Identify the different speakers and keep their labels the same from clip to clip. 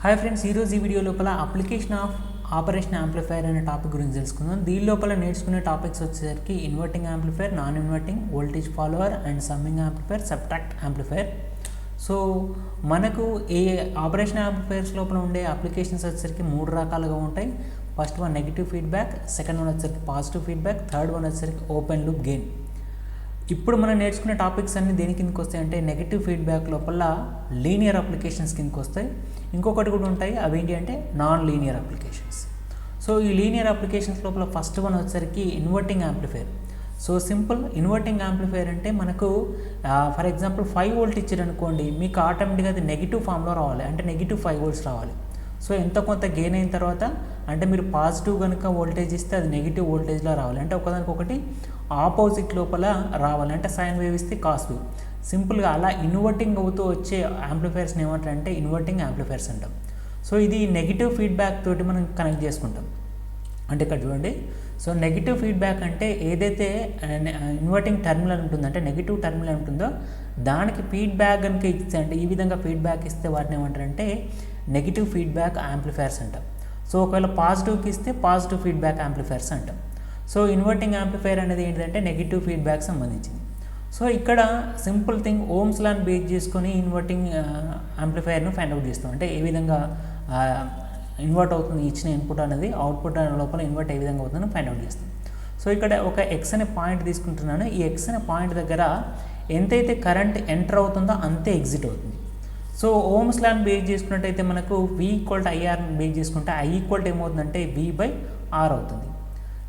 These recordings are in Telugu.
Speaker 1: హాయ్ ఫ్రెండ్స్, ఈరోజు ఈ వీడియో లోపల అప్లికేషన్ ఆఫ్ ఆపరేషన్ యాంప్లిఫైర్ అనే టాపిక్ గురించి తెలుసుకుందాం. దీని లోపల నేర్చుకునే టాపిక్స్ వచ్చేసరికి inverting amplifier, non inverting, voltage follower and summing amplifier, subtract amplifier. So మనకు ఈ ఆపరేషన్ యాంప్లిఫైర్స్ లోపల ఉండే అప్లికేషన్స్ వచ్చేసరికి మూడు రకాలుగా ఉంటాయి. First one negative feedback, second one వచ్చేసరికి పాజిటివ్ ఫీడ్బ్యాక్, థర్డ్ వన్ వచ్చేసరికి ఓపెన్ లూప్ గెయిన్. ఇప్పుడు మనం నేర్చుకునే టాపిక్స్ అన్ని దేని కిందకి వస్తాయి అంటే నెగిటివ్ ఫీడ్బ్యాక్ లోపల లీనియర్ అప్లికేషన్స్ కిందకి వస్తాయి. ఇంకొకటి కూడా ఉంటాయి, అవి ఏంటి అంటే నాన్ లీనియర్ అప్లికేషన్స్. సో ఈ లీనియర్ అప్లికేషన్స్ లోపల ఫస్ట్ వన్ వచ్చేసరికి inverting amplifier. So simple, inverting amplifier అంటే మనకు ఫర్ ఎగ్జాంపుల్ 5 వోల్ట్ ఇచ్చారనుకోండి, మీకు ఆటోమేటిక్గా అది నెగిటివ్ ఫామ్లో రావాలి, అంటే నెగిటివ్ 5 వోల్ట్స్ రావాలి. సో ఎంత కొంత గెయిన్ అయిన తర్వాత అంటే మీరు పాజిటివ్ కనుక వోల్టేజ్ ఇస్తే అది నెగిటివ్ వోల్టేజ్లో రావాలి, అంటే ఒకదానికొకటి ఆపోజిట్ లోపల రావాలి, అంటే సైన్ వేవ్ ఇస్తే కాస్ వేవ్. సింపుల్గా అలా ఇన్వర్టింగ్ అవుతూ వచ్చే యాంప్లిఫైర్స్ని ఏమంటారంటే ఇన్వర్టింగ్ యాంప్లిఫైర్స్ అంటాం. సో ఇది నెగిటివ్ ఫీడ్బ్యాక్ తోటి మనం కనెక్ట్ చేసుకుంటాం. అంటే ఇక్కడ చూడండి, సో నెగిటివ్ ఫీడ్బ్యాక్ అంటే ఏదైతే ఇన్వర్టింగ్ టర్మినల్ ఉంటుందో, అంటే నెగిటివ్ టర్మినల్ ఉంటుందో దానికి ఫీడ్బ్యాక్ కనుక ఇస్తే, అంటే ఈ విధంగా ఫీడ్బ్యాక్ ఇస్తే వాటిని ఏమంటారంటే నెగిటివ్ ఫీడ్బ్యాక్ యాంప్లిఫైర్స్ అంటాం. సో ఒకవేళ పాజిటివ్కి ఇస్తే పాజిటివ్ ఫీడ్బ్యాక్ యాంప్లిఫైర్స్ అంటాం. సో ఇన్వర్టింగ్ యాంప్లిఫైర్ అనేది ఏంటంటే నెగిటివ్ ఫీడ్బ్యాక్ సంబంధించింది. సో ఇక్కడ సింపుల్ థింగ్, ఓమ్స్ లాని బేస్ చేసుకొని ఇన్వర్టింగ్ యాంప్లిఫైర్ను ఫైండ్ అవుట్ చేస్తాం. అంటే ఏ విధంగా ఇన్వర్ట్ అవుతుంది ఇచ్చిన ఇన్పుట్ అనేది అవుట్పుట్ లోపల ఇన్వర్ట్ ఏ విధంగా అవుతుందని ఫైండ్ అవుట్ చేస్తాం. సో ఇక్కడ ఒక ఎక్స్ అనే పాయింట్ తీసుకుంటున్నాను. ఈ ఎక్స్ అనే పాయింట్ దగ్గర ఎంతైతే కరెంట్ ఎంటర్ అవుతుందో అంతే ఎగ్జిట్ అవుతుంది. సో ఓమ్స్ లాని బేస్ చేసుకున్నట్టయితే మనకు V = IR బేస్ చేసుకుంటే I = ఏమవుతుందంటే V/R అవుతుంది.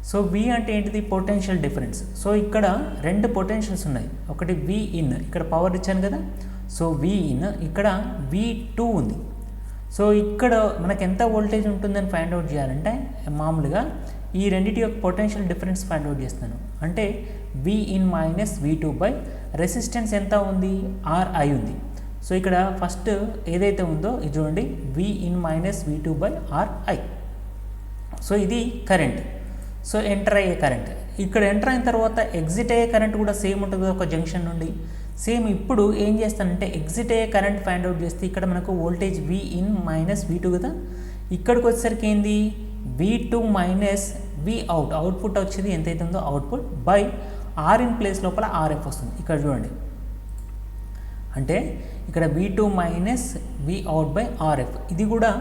Speaker 1: సో V అంటే ఏంటిది? Potential difference. సో ఇక్కడ రెండు పొటెన్షియల్స్ ఉన్నాయి. ఒకటి Vin, ఇక్కడ పవర్ ఇచ్చాను కదా, సో Vin, ఇక్కడ V2 ఉంది. సో ఇక్కడ మనకు ఎంత వోల్టేజ్ ఉంటుందని ఫైండ్ అవుట్ చేయాలంటే మామూలుగా ఈ రెండింటి యొక్క పొటెన్షియల్ డిఫరెన్స్ ఫైండ్ అవుట్ చేస్తాను. అంటే Vin - V2 రెసిస్టెన్స్ ఎంత ఉంది? Ri ఉంది. సో ఇక్కడ ఫస్ట్ ఏదైతే ఉందో ఇది చూడండి, Vin - V2/Ri. సో ఇది కరెంట్. సో ఎంటర్ అయ్యే కరెంట్. ఇక్కడ ఎంటర్ అయిన తర్వాత ఎగ్జిట్ అయ్యే కరెంట్ కూడా సేమ్ ఉంటుంది ఒక జంక్షన్ నుండి. సేమ్ ఇప్పుడు ఏం చేస్తానంటే ఎగ్జిట్ అయ్యే కరెంట్ ఫైండ్ అవుట్ చేస్తే ఇక్కడ మనకు వోల్టేజ్ Vin - V2 కదా, ఇక్కడికి వచ్చేసరికి ఏంది V2 - Vout, అవుట్పుట్ వచ్చేది ఎంతైతే ఉందో అవుట్పుట్ బై Rin ప్లేస్ లోపల Rf వస్తుంది. ఇక్కడ చూడండి, అంటే ఇక్కడ V2 - Vout/Rf. ఇది కూడా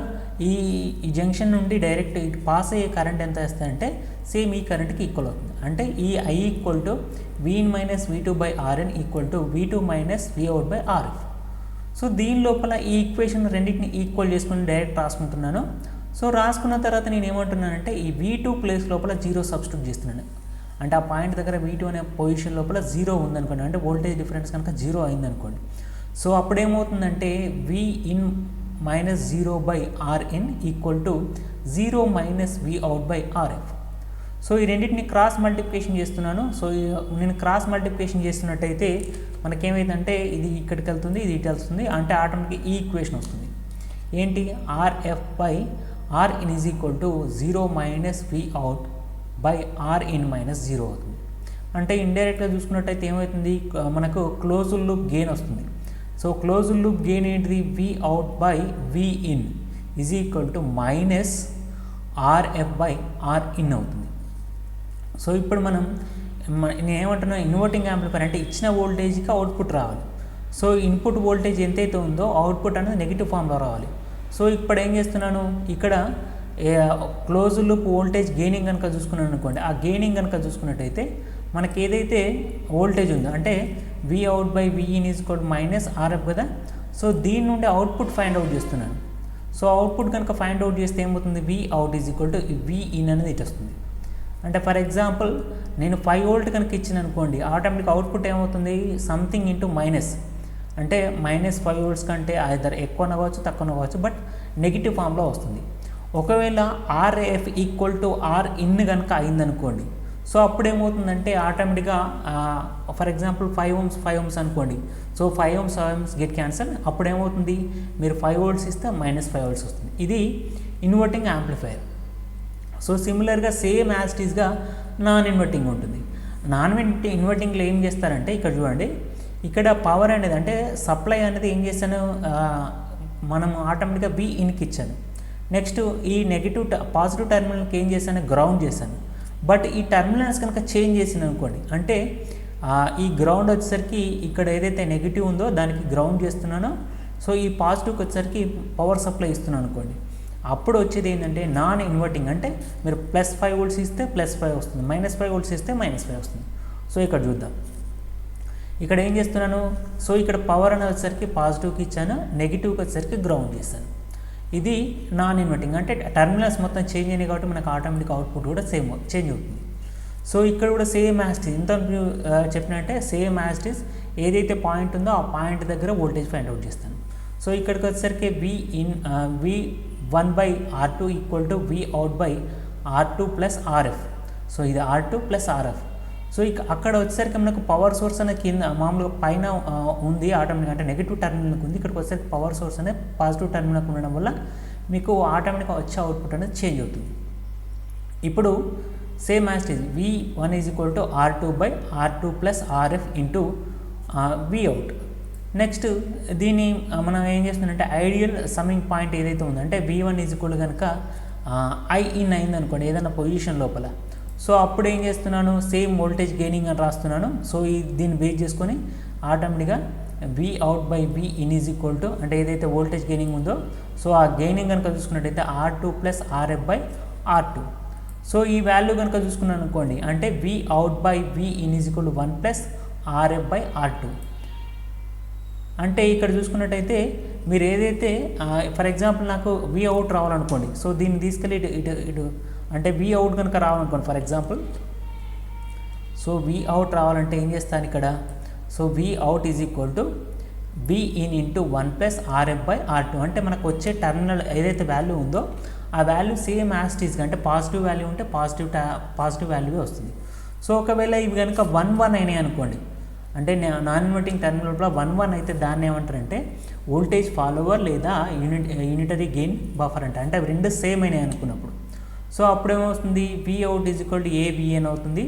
Speaker 1: ఈ జంక్షన్ నుండి డైరెక్ట్ పాస్ అయ్యే కరెంట్ ఎంత వేస్తాయంటే సేమ్ ఈ కరెంట్కి ఈక్వల్ అవుతుంది. అంటే ఈ I = Vin - V2/Rn = V2 - Vout/Rf. So దీని లోపల ఈ ఈక్వేషన్ రెండింటిని ఈక్వల్ చేసుకుని డైరెక్ట్ రాసుకుంటున్నాను. సో రాసుకున్న తర్వాత నేను ఏమంటున్నానంటే ఈ V2 ప్లేస్ లోపల 0 సబ్స్టిట్యూట్ చేస్తున్నాను. అంటే ఆ పాయింట్ దగ్గర V2 అనే పొజిషన్ లోపల 0 ఉందనుకోండి, అంటే వోల్టేజ్ డిఫరెన్స్ కనుక 0 అయిందనుకోండి. సో అప్పుడు ఏమవుతుందంటే Vin - 0/Rn = 0 - Vout/Rf. సో ఈ రెండింటిని క్రాస్ మల్టిప్లికేషన్ చేస్తున్నాను. సో నేను క్రాస్ మల్టిప్లికేషన్ చేస్తున్నట్టయితే మనకేమైందంటే ఇది ఇక్కడికి వెళ్తుంది, ఇది ఇటు వెళ్తుంది, అంటే ఆటోమేటిక్ ఈ ఈక్వేషన్ వస్తుంది. ఏంటి? Rf/Rin = 0 - Vout/Rin - 0 అవుతుంది. అంటే ఇండైరెక్ట్గా చూసుకున్నట్టయితే ఏమవుతుంది, మనకు క్లోజ్డ్ లూప్ గెయిన్ వస్తుంది. సో క్లోజ్డ్ లూప్ గెయిన్ ఏంటిది? Vout/Vin = -Rf/Rin అవుతుంది. సో ఇప్పుడు నేను ఏమంటున్నాను, ఇన్వర్టింగ్ యాంప్లిఫైర్ అంటే ఇచ్చిన వోల్టేజ్కి అవుట్పుట్ రావాలి. సో ఇన్పుట్ వోల్టేజ్ ఎంతైతే ఉందో అవుట్పుట్ అనేది నెగిటివ్ ఫామ్లో రావాలి. సో ఇప్పుడు ఏం చేస్తున్నాను, ఇక్కడ క్లోజ్డ్ లూప్ వోల్టేజ్ గెయినింగ్ కనుక చూసుకున్నాను అనుకోండి, ఆ గెయినింగ్ కనుక చూసుకున్నట్టయితే మనకి ఏదైతే వోల్టేజ్ ఉందో అంటే Vout/Vin = -Rf కదా. సో దీని నుండి అవుట్పుట్ ఫైండ్ అవుట్ చేస్తున్నాను. సో అవుట్పుట్ కనుక ఫైండ్ అవుట్ చేస్తే ఏమవుతుంది? Vout = Vin అనేది ఇటు వస్తుంది. అంటే ఫర్ ఎగ్జాంపుల్ నేను 5 వోల్ట్ కనుక ఇచ్చిన అనుకోండి, ఆటోమేటిక్ అవుట్పుట్ ఏమవుతుంది? సంథింగ్ ఇంటూ మైనస్, అంటే -5 వోల్ట్స్ కంటే ఐదర్ ఎక్కువ అవ్వచ్చు తక్కువ అవ్వచ్చు, బట్ నెగిటివ్ ఫామ్లో వస్తుంది. ఒకవేళ Rf = Rin కనుక అయిందనుకోండి, సో అప్పుడు ఏమవుతుందంటే ఆటోమేటిక్గా ఫర్ ఎగ్జాంపుల్ 5 ohms అనుకోండి, సో 5 ohms గెట్ క్యాన్సల్. అప్పుడు ఏమవుతుంది, మీరు 5 వోల్ట్స్ ఇస్తే -5 వోల్ట్స్ వస్తుంది. ఇది ఇన్వర్టింగ్ యాంప్లిఫైర్. సో సిమిలర్గా సేమ్ యాజ్ ఇట్ ఈస్గా నాన్ ఇన్వర్టింగ్ ఉంటుంది. నాన్ ఇన్వర్టింగ్లో ఏం చేస్తారంటే ఇక్కడ చూడండి, ఇక్కడ పవర్ అనేది అంటే సప్లై అనేది ఏం చేస్తాను, మనం ఆటోమేటిక్గా వి ఇన్కి ఇచ్చాను. నెక్స్ట్ ఈ పాజిటివ్ టెర్మినల్కి ఏం చేశాను, గ్రౌండ్ చేశాను. బట్ ఈ టెర్మినల్స్ కనుక చేంజ్ చేసాను అనుకోండి, అంటే ఈ గ్రౌండ్ వచ్చేసరికి ఇక్కడ ఏదైతే నెగిటివ్ ఉందో దానికి గ్రౌండ్ చేస్తున్నానో, సో ఈ పాజిటివ్కి వచ్చేసరికి పవర్ సప్లై ఇస్తున్నాను అనుకోండి, అప్పుడు వచ్చేది ఏంటంటే నాన్ ఇన్వర్టింగ్. అంటే మీరు +5 volts ఇస్తే +5 వస్తుంది, -5 volts ఇస్తే -5 వస్తుంది. సో ఇక్కడ చూద్దాం, ఇక్కడ ఏం చేస్తున్నాను, సో ఇక్కడ పవర్ అనేది వచ్చేసరికి పాజిటివ్కి ఇచ్చాను, నెగిటివ్కి వచ్చేసరికి గ్రౌండ్ చేశాను. ఇది నాన్ ఇన్వర్టింగ్, అంటే టెర్మినల్స్ మొత్తం చేంజ్ అయినాయి కాబట్టి మనకు ఆటోమేటిక్ అవుట్పుట్ కూడా చేంజ్ అవుతుంది. సో ఇక్కడ కూడా సేమ్ యాస్టిస్ ఇంత చెప్పినట్టే సేమ్ యాస్టిస్ ఏదైతే పాయింట్ ఉందో ఆ పాయింట్ దగ్గర వోల్టేజ్ ఫైండ్ అవుట్ చేస్తాను. సో ఇక్కడికి వచ్చేసరికి V1/R2 = Vout/R2 + RF. సో ఇది R2 + RF. సో అక్కడ వచ్చేసరికి మనకు పవర్ సోర్స్ అనేది కింద మామూలుగా పైన ఉంది ఆటోమేటిక్, అంటే నెగిటివ్ టెర్మినల్కి ఉంది. ఇక్కడికి వచ్చేసరికి పవర్ సోర్స్ అనేది పాజిటివ్ టెర్మినల్కి ఉండడం వల్ల మీకు ఆటోమేటిక్గా వచ్చే అవుట్పుట్ అనేది చేంజ్ అవుతుంది. ఇప్పుడు same as it is V1 = R2/R2 + RF × Vout. Next దీన్ని మనం ఏం చేస్తుందంటే ఐడియల్ సమ్మింగ్ పాయింట్ ఏదైతే ఉందో, అంటే V1 = కనుక IN అయింది అనుకోండి ఏదైనా పొజిషన్ లోపల, సో అప్పుడు ఏం చేస్తున్నాను, సేమ్ వోల్టేజ్ గెయినింగ్ అని రాస్తున్నాను. సో దీన్ని బేస్ చేసుకొని ఆటోమేటిక్గా Vout/Vin = అంటే ఏదైతే వోల్టేజ్ గెయినింగ్ ఉందో, సో ఆ గెయినింగ్ కనుక చూసుకున్నట్టయితే R2 + RF/R2. సో ఈ వాల్యూ కనుక చూసుకున్నాను అనుకోండి, అంటే Vout/Vin = 1 + RF/R2. అంటే ఇక్కడ చూసుకున్నట్టయితే మీరు ఏదైతే ఫర్ ఎగ్జాంపుల్ నాకు Vout రావాలనుకోండి, సో దీన్ని తీసుకెళ్ళి ఇటు అంటే Vout కనుక రావాలనుకోండి ఫర్ ఎగ్జాంపుల్, సో Vout రావాలంటే ఏం చేస్తాను ఇక్కడ, సో Vout = Vin × 1 + RF/R2. అంటే మనకు వచ్చే టెర్మినల్ ఏదైతే వాల్యూ ఉందో ఆ value same as it is, అంటే పాజిటివ్ వాల్యూ ఉంటే పాజిటివ్ వాల్యూ వస్తుంది. సో ఒకవేళ ఇవి కనుక 1-1 అయినాయి అనుకోండి, అంటే నాన్ ఇన్వర్టింగ్ టెర్మినల్ లోపల 1-1 అయితే దాన్ని ఏమంటారంటే వోల్టేజ్ ఫాలోవర్ లేదా యూనిటరీ గెయిన్ బఫర్ అంటే అవి రెండు సేమ్ అయినాయి అనుకున్నప్పుడు, సో అప్పుడు ఏమవుతుంది, Vout = AVN అవుతుంది.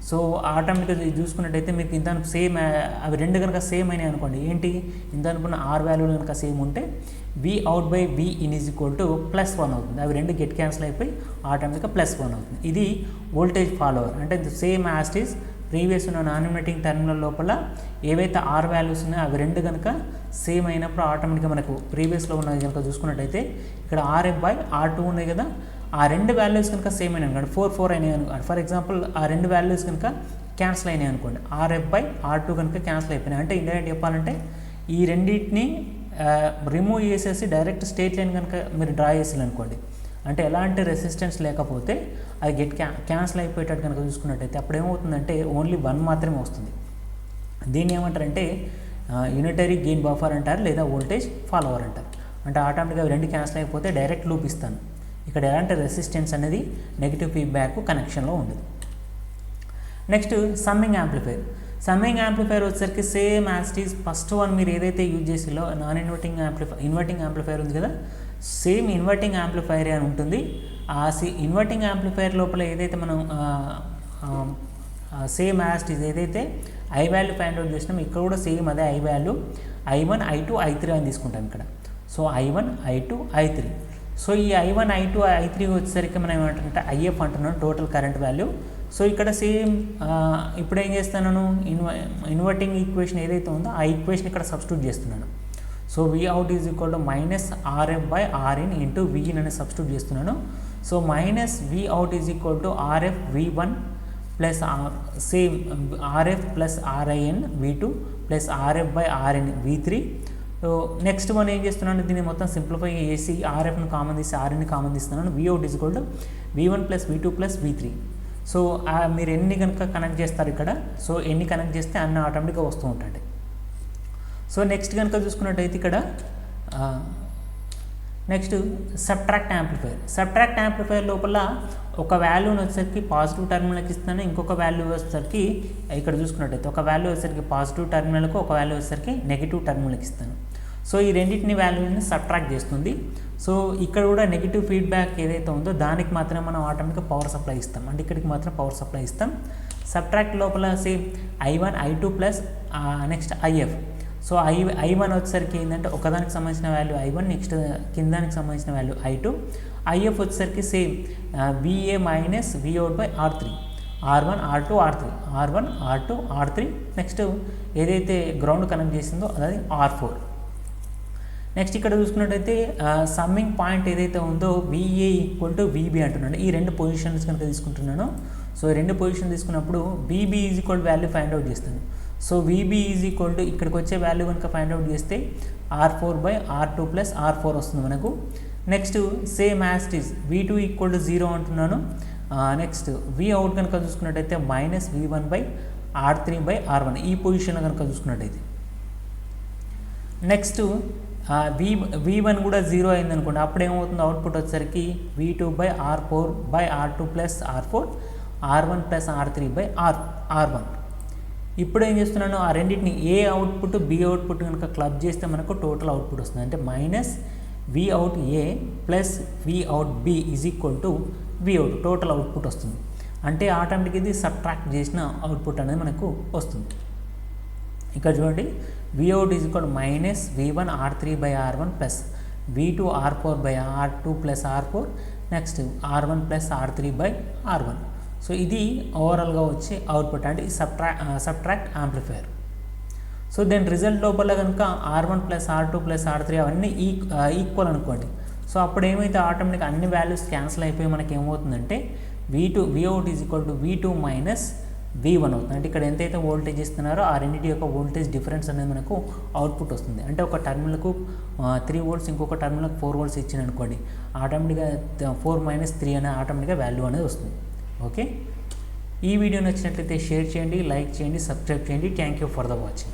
Speaker 1: సో ఆటోమేటిక్గా చూసుకున్నట్టయితే మీకు ఇంత సేమ్ అవి రెండు కనుక సేమ్ అయినాయి అనుకోండి, ఏంటి ఇంత అనుకున్న R వాల్యూలు కనుక సేమ్ ఉంటే Vout/Vin = +1 అవుతుంది. అవి రెండు గెట్ క్యాన్సిల్ అయిపోయి ఆటోమేటిక్గా +1 అవుతుంది. ఇది వోల్టేజ్ ఫాలోవర్, అంటే same as it is previous ఉన్న నాన్ ఇన్వర్టింగ్ టెర్మినల్ లోపల ఏవైతే R వాల్యూస్ ఉన్నాయో అవి రెండు కనుక సేమ్ అయినప్పుడు ఆటోమేటిక్గా మనకు ప్రీవియస్లో ఉన్నది కనుక చూసుకున్నట్టయితే ఇక్కడ RF/R2 ఉన్నాయి కదా, ఆ రెండు వాల్యూస్ కనుక సేమ్ అయినాయి అనుకోండి, 4 అయినాయి అనుకోండి ఫర్ ఎగ్జాంపుల్, ఆ రెండు వాల్యూస్ కనుక క్యాన్సిల్ అయినాయి అనుకోండి, RF/R2 కనుక క్యాన్సిల్ అయిపోయినాయి. అంటే ఇండైరెక్ట్ చెప్పాలంటే ఈ రెండింటిని రిమూవ్ చేసేసి డైరెక్ట్ స్ట్రెయిట్ లైన్ కనుక మీరు డ్రా చేసారు అనుకోండి, అంటే ఎలాంటి రెసిస్టెన్స్ లేకపోతే అది క్యాన్సిల్ అయిపోయేటట్టు కనుక చూసుకున్నట్టయితే అప్పుడు ఏమవుతుందంటే ఓన్లీ 1 మాత్రమే వస్తుంది. దీన్ని ఏమంటారంటే యూనిటరీ గెయిన్ బఫర్ అంటారు లేదా వోల్టేజ్ ఫాలోవర్ అంటారు. అంటే ఆటోమేటిక్గా రెండు క్యాన్సిల్ అయిపోతే డైరెక్ట్ లూప్ ఇస్తాను, ఇక్కడ ఎలాంటి రెసిస్టెన్స్ అనేది నెగిటివ్ ఫీడ్బ్యాక్ కనెక్షన్లో ఉండదు. Next summing amplifier. Summing amplifier వచ్చేసరికి same as it is first one మీరు ఏదైతే యూజ్ చేసిలో నాన్ ఇన్వర్టింగ్ యాంప్లిఫైర్ ఉంది కదా, సేమ్ ఇన్వర్టింగ్ యాంప్లిఫైర్ అని ఉంటుంది. ఆ ఇన్వర్టింగ్ యాంప్లిఫైర్ లోపల ఏదైతే మనం సేమ్ యాజ్ ఇట్ ఈజ్ ఏదైతే ఐ వాల్యూ ఫైండ్ అవుట్ చేసినాం, ఇక్కడ కూడా సేమ్ అదే I value I1, I2, I3 అని తీసుకుంటాం ఇక్కడ. So I1, I2, I3. So ఈ I1, I2, I3 వచ్చేసరికి మనం ఏమంటారంటే IF అంటున్నాను, టోటల్ కరెంట్ వాల్యూ. సో ఇక్కడ సేమ్ ఇప్పుడు ఏం చేస్తున్నాను, ఇన్వర్టింగ్ ఈక్వేషన్ ఏదైతే ఉందో ఆ ఈక్వేషన్ ఇక్కడ సబ్స్టిట్యూట్ చేస్తున్నాను. సో Vout = -RF/Rin × Vin అని సబ్స్టిట్యూట్ చేస్తున్నాను. So -Vout = RF V1 plus same RF + RIN V2 plus RF/Rin V3. So next మనం ఏం చేస్తున్నాను, దీన్ని మొత్తం సింప్లిఫై చేసి RFను కామన్ తీసి RNని కామన్ తీస్తున్నాను. Vout = V1 + V2 + V3. So మీరు ఎన్ని కనుక కనెక్ట్ చేస్తారు ఇక్కడ, సో ఎన్ని కనెక్ట్ చేస్తే అన్ని ఆటోమేటిక్గా వస్తూ ఉంటుంది. సో నెక్స్ట్ కనుక చూసుకున్నట్టయితే ఇక్కడ నెక్స్ట్ సబ్ట్రాక్ట్ యాంప్లిఫైర్ లోపల ఒక వాల్యూని వచ్చేసరికి పాజిటివ్ టెర్మినల్కి ఇస్తాను, ఇంకొక వాల్యూ వచ్చేసరికి ఇక్కడ చూసుకున్నట్టయితే ఒక వాల్యూ వచ్చేసరికి పాజిటివ్ టెర్మినల్కు, ఒక వాల్యూ వచ్చేసరికి నెగిటివ్ టెర్మినల్కి ఇస్తాను. సో ఈ రెండింటిని వాల్యూని సబ్ట్రాక్ట్ చేస్తుంది. సో ఇక్కడ కూడా నెగిటివ్ ఫీడ్బ్యాక్ ఏదైతే ఉందో దానికి మాత్రమే మనం ఆటోమేటిక్గా పవర్ సప్లై ఇస్తాం, అంటే ఇక్కడికి మాత్రం పవర్ సప్లై ఇస్తాం. సబ్ట్రాక్ట్ లోపల same I1, I2 plus next IF. So I1 వచ్చేసరికి ఏంటంటే ఒకదానికి సంబంధించిన వాల్యూ I1, నెక్స్ట్ కిందానికి సంబంధించిన వాల్యూ I2. IF వచ్చేసరికి same VA minus Vout by R3, R1 R2 R3, R1 R2 R3, next ఏదైతే గ్రౌండ్ కనెక్ట్ చేసిందో అది R4. నెక్స్ట్ ఇక్కడ చూసుకున్నట్టయితే సమ్మింగ్ పాయింట్ ఏదైతే ఉందో VA ఈక్వల్ టు VB అంటున్నాను. ఈ రెండు పొజిషన్స్ కనుక తీసుకుంటున్నాను. సో ఈ రెండు పొజిషన్ తీసుకున్నప్పుడు VB is equal value find out చేస్తాను. So VB is equal to ఇక్కడికి వచ్చే వాల్యూ కనుక ఫైండ్ అవుట్ చేస్తే R4 by R2 plus R4 వస్తుంది మనకు. Next same as it is V2 equal to 0 అంటున్నాను. నెక్స్ట్ Vout కనుక చూసుకున్నట్టయితే minus V1 by R3 by R1 ఈ పొజిషన్లో కనుక చూసుకున్నట్టయితే. నెక్స్ట్ V1 కూడా 0 అయింది అనుకోండి, అప్పుడు ఏమవుతుంది అవుట్పుట్ వచ్చేసరికి V2 by R4 by R2 plus R4, R1 plus R3 by R1. ఇప్పుడు ఏం చేస్తున్నాను, ఆ రెండింటిని ఏ అవుట్పుట్ బి అవుట్పుట్ కనుక క్లబ్ చేస్తే మనకు టోటల్ అవుట్పుట్ వస్తుంది. అంటే minus Vout A plus Vout B is equal to Vout total output వస్తుంది. అంటే ఆటోమేటిక్ ఇది సబ్ట్రాక్ట్ చేసిన అవుట్పుట్ అనేది మనకు వస్తుంది. ఇక్కడ చూడండి, Vout is equal minus V1 R3 by R1 plus V2 R4 by R2 plus R4, next R1 plus R3 by R1. So ఇది ఓవరాల్గా వచ్చే అవుట్పుట్ అంటే ఈ సబ్ట్రాక్ట్ యాంప్లిఫైయర్. సో దాని రిజల్ట్ లోపల కనుక R1 plus R2 plus R3 అవన్నీ ఈక్వల్ అనుకోండి. సో అప్పుడు ఏమైతే ఆటోమేటిక్గా అన్ని వాల్యూస్ క్యాన్సిల్ అయిపోయి మనకి ఏమవుతుందంటే Vout is equal to V2 minus V1 అవుతుంది. అంటే ఇక్కడ ఎంతైతే వోల్టేజ్ ఇస్తున్నారో ఆ రెండింటి యొక్క వోల్టేజ్ డిఫరెన్స్ అనేది మనకు అవుట్పుట్ వస్తుంది. అంటే ఒక టర్మినల్కు 3 volts, ఇంకొక టర్మినల్కి 4 volts ఇచ్చిన అనుకోండి, ఆటోమేటిక్గా 4 మైనస్ 3 అనే ఆటోమేటిక్గా వాల్యూ అనేది వస్తుంది. ఓకే, ఈ వీడియో నచ్చినట్లయితే షేర్ చేయండి, లైక్ చేయండి, సబ్స్క్రైబ్ చేయండి. Thank you for the watching.